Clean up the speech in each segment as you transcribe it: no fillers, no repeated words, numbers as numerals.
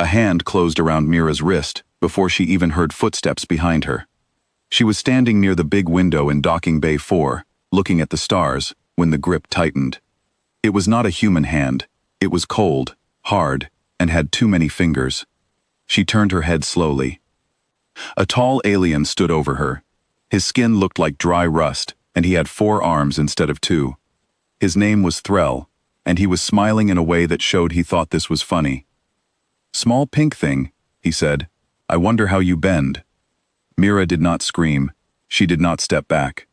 A hand closed around Mira's wrist before she even heard footsteps behind her. She was standing near the big window in docking bay 4, looking at the stars, when the grip tightened. It was not a human hand. It was cold, hard, and had too many fingers. She turned her head slowly. A tall alien stood over her. His skin looked like dry rust, and he had 4 arms instead of 2. His name was Threll, and he was smiling in a way that showed he thought this was funny. "Small pink thing," he said. "I wonder how you bend." Mira did not scream. She did not step back.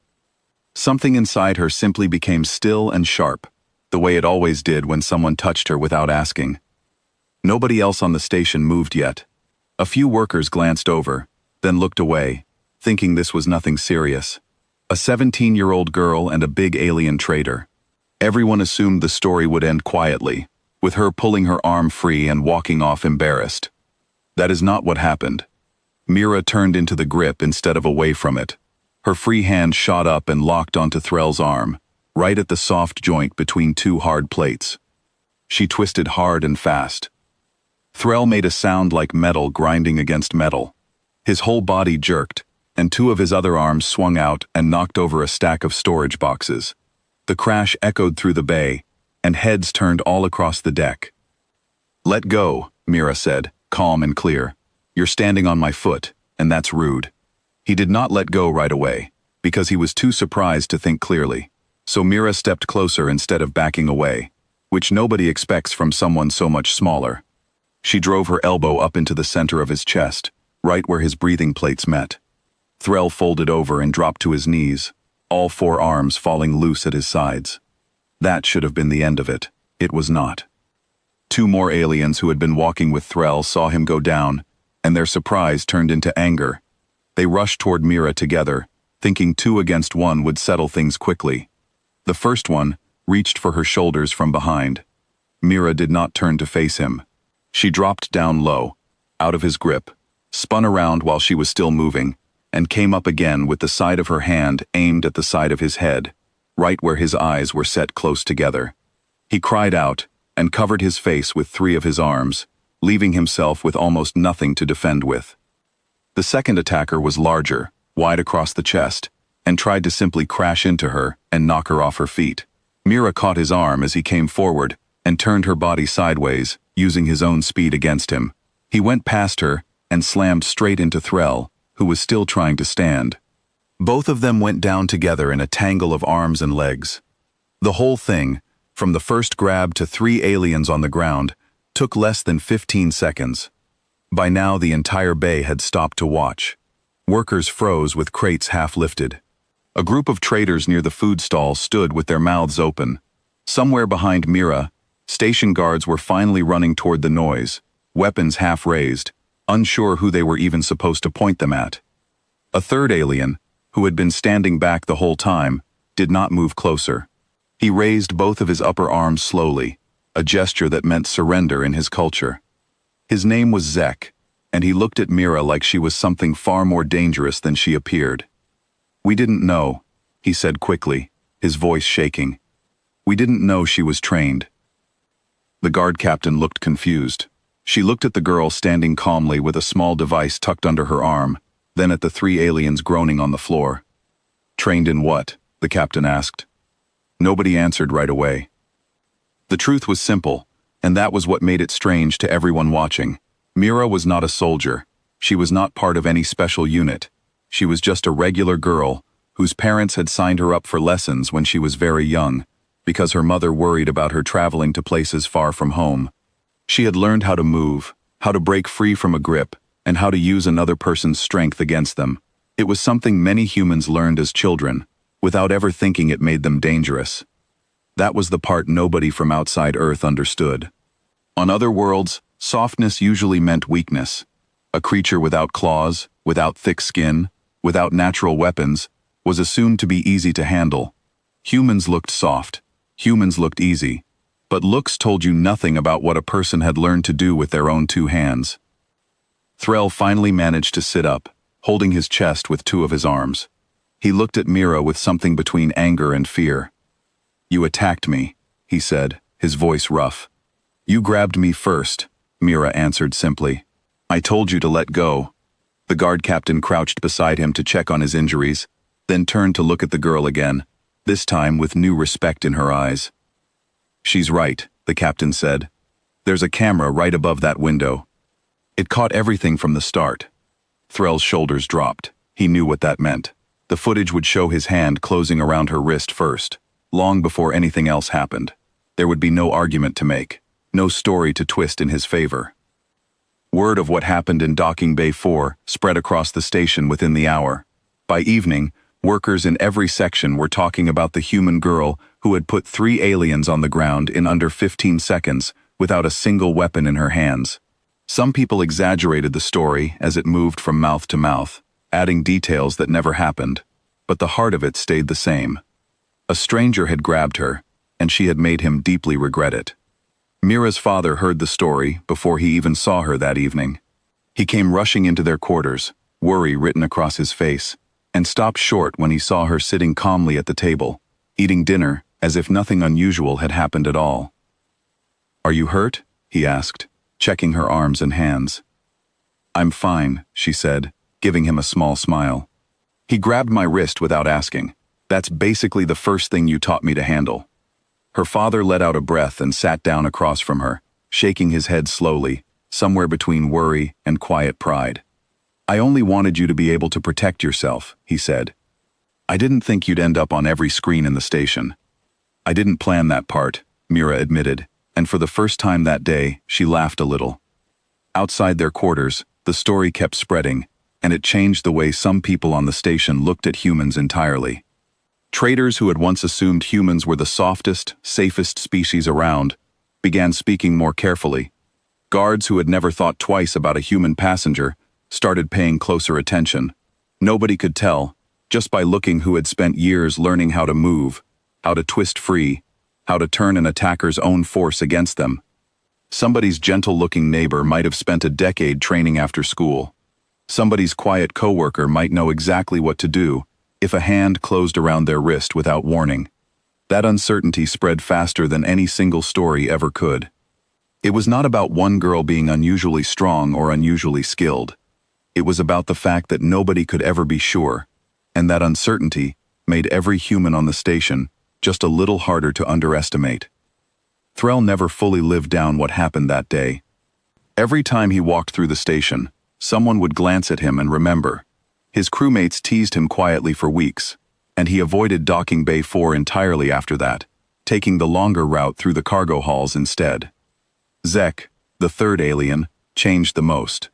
Something inside her simply became still and sharp, the way it always did when someone touched her without asking. Nobody else on the station moved yet. A few workers glanced over, then looked away, thinking this was nothing serious. A 17-year-old girl and a big alien trader. Everyone assumed the story would end quietly, with her pulling her arm free and walking off embarrassed. That is not what happened. Mira turned into the grip instead of away from it. Her free hand shot up and locked onto Threll's arm, right at the soft joint between 2 hard plates. She twisted hard and fast. Threll made a sound like metal grinding against metal. His whole body jerked, and 2 of his other arms swung out and knocked over a stack of storage boxes. The crash echoed through the bay, and heads turned all across the deck. "Let go," Mira said, calm and clear. "You're standing on my foot, and that's rude." He did not let go right away, because he was too surprised to think clearly. So Mira stepped closer instead of backing away, which nobody expects from someone so much smaller. She drove her elbow up into the center of his chest, right where his breathing plates met. Threll folded over and dropped to his knees, all 4 arms falling loose at his sides. That should have been the end of it. It was not. 2 more aliens who had been walking with Threll saw him go down, and their surprise turned into anger. They rushed toward Mira together, thinking 2 against 1 would settle things quickly. The first one reached for her shoulders from behind. Mira did not turn to face him. She dropped down low, out of his grip, spun around while she was still moving, and came up again with the side of her hand aimed at the side of his head, right where his eyes were set close together. He cried out and covered his face with 3 of his arms, leaving himself with almost nothing to defend with. The second attacker was larger, wide across the chest, and tried to simply crash into her and knock her off her feet. Mira caught his arm as he came forward and turned her body sideways, using his own speed against him. He went past her and slammed straight into Threll, who was still trying to stand. Both of them went down together in a tangle of arms and legs. The whole thing, from the first grab to 3 aliens on the ground, took less than 15 seconds. By now the entire bay had stopped to watch. Workers froze with crates half lifted. A group of traders near the food stall stood with their mouths open. Somewhere behind Mira, station guards were finally running toward the noise, weapons half raised, unsure who they were even supposed to point them at. A third alien, who had been standing back the whole time, did not move closer. He raised both of his upper arms slowly, a gesture that meant surrender in his culture. His name was Zek, and he looked at Mira like she was something far more dangerous than she appeared. "We didn't know," he said quickly, his voice shaking. "We didn't know she was trained." The guard captain looked confused. She looked at the girl standing calmly with a small device tucked under her arm, then at the 3 aliens groaning on the floor. "Trained in what?" the captain asked. Nobody answered right away. The truth was simple, and that was what made it strange to everyone watching. Mira was not a soldier. She was not part of any special unit. She was just a regular girl whose parents had signed her up for lessons when she was very young, because her mother worried about her traveling to places far from home. She had learned how to move, how to break free from a grip, and how to use another person's strength against them. It was something many humans learned as children, without ever thinking it made them dangerous. That was the part nobody from outside Earth understood. On other worlds, softness usually meant weakness. A creature without claws, without thick skin, without natural weapons, was assumed to be easy to handle. Humans looked soft. Humans looked easy. But looks told you nothing about what a person had learned to do with their own 2 hands. Threll finally managed to sit up, holding his chest with 2 of his arms. He looked at Mira with something between anger and fear. "You attacked me," he said, his voice rough. "You grabbed me first, Mira answered simply. I told you to let go. The guard captain crouched beside him to check on his injuries, then turned to look at the girl again, this time with new respect in her eyes. She's right, the captain said. There's a camera right above that window. It caught everything from the start. Threll's shoulders dropped. He knew what that meant. The footage would show his hand closing around her wrist first, long before anything else happened. There would be no argument to make, no story to twist in his favor. Word of what happened in Docking Bay 4 spread across the station within the hour. By evening, workers in every section were talking about the human girl who had put 3 aliens on the ground in under 15 seconds without a single weapon in her hands. Some people exaggerated the story as it moved from mouth to mouth, adding details that never happened, but the heart of it stayed the same. A stranger had grabbed her, and she had made him deeply regret it. Mira's father heard the story before he even saw her that evening. He came rushing into their quarters, worry written across his face, and stopped short when he saw her sitting calmly at the table, eating dinner as if nothing unusual had happened at all. Are you hurt? He asked, checking her arms and hands. I'm fine, she said, giving him a small smile. He grabbed my wrist without asking. That's basically the first thing you taught me to handle. Her father let out a breath and sat down across from her, shaking his head slowly, somewhere between worry and quiet pride. I only wanted you to be able to protect yourself, he said. I didn't think you'd end up on every screen in the station. I didn't plan that part, Mira admitted, and for the first time that day, she laughed a little. Outside their quarters, the story kept spreading, and it changed the way some people on the station looked at humans entirely. Traders who had once assumed humans were the softest, safest species around began speaking more carefully. Guards who had never thought twice about a human passenger started paying closer attention. Nobody could tell, just by looking, who had spent years learning how to move, how to twist free, how to turn an attacker's own force against them. Somebody's gentle-looking neighbor might have spent a decade training after school. Somebody's quiet coworker might know exactly what to do if a hand closed around their wrist without warning. That uncertainty spread faster than any single story ever could. It was not about one girl being unusually strong or unusually skilled. It was about the fact that nobody could ever be sure, and that uncertainty made every human on the station just a little harder to underestimate. Threll never fully lived down what happened that day. Every time he walked through the station, someone would glance at him and remember. His crewmates teased him quietly for weeks, and he avoided Docking Bay 4 entirely after that, taking the longer route through the cargo halls instead. Zek, the third alien, changed the most.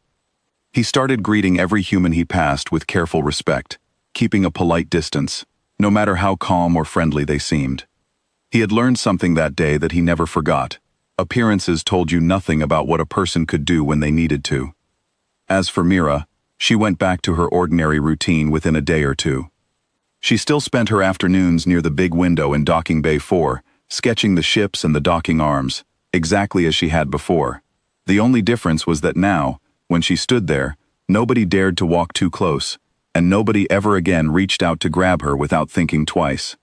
He started greeting every human he passed with careful respect, keeping a polite distance, no matter how calm or friendly they seemed. He had learned something that day that he never forgot. Appearances told you nothing about what a person could do when they needed to. As for Mira, she went back to her ordinary routine within a day or two. She still spent her afternoons near the big window in Docking Bay 4, sketching the ships and the docking arms, exactly as she had before. The only difference was that now, when she stood there, nobody dared to walk too close, and nobody ever again reached out to grab her without thinking twice.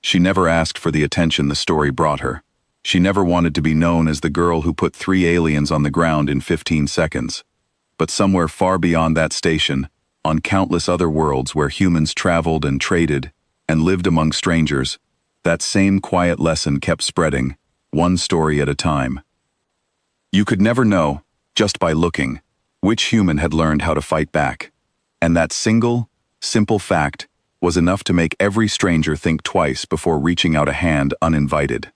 She never asked for the attention the story brought her. She never wanted to be known as the girl who put 3 aliens on the ground in 15 seconds. But somewhere far beyond that station, on countless other worlds where humans traveled and traded and lived among strangers, that same quiet lesson kept spreading, one story at a time. You could never know, just by looking, which human had learned how to fight back. And that single, simple fact was enough to make every stranger think twice before reaching out a hand uninvited.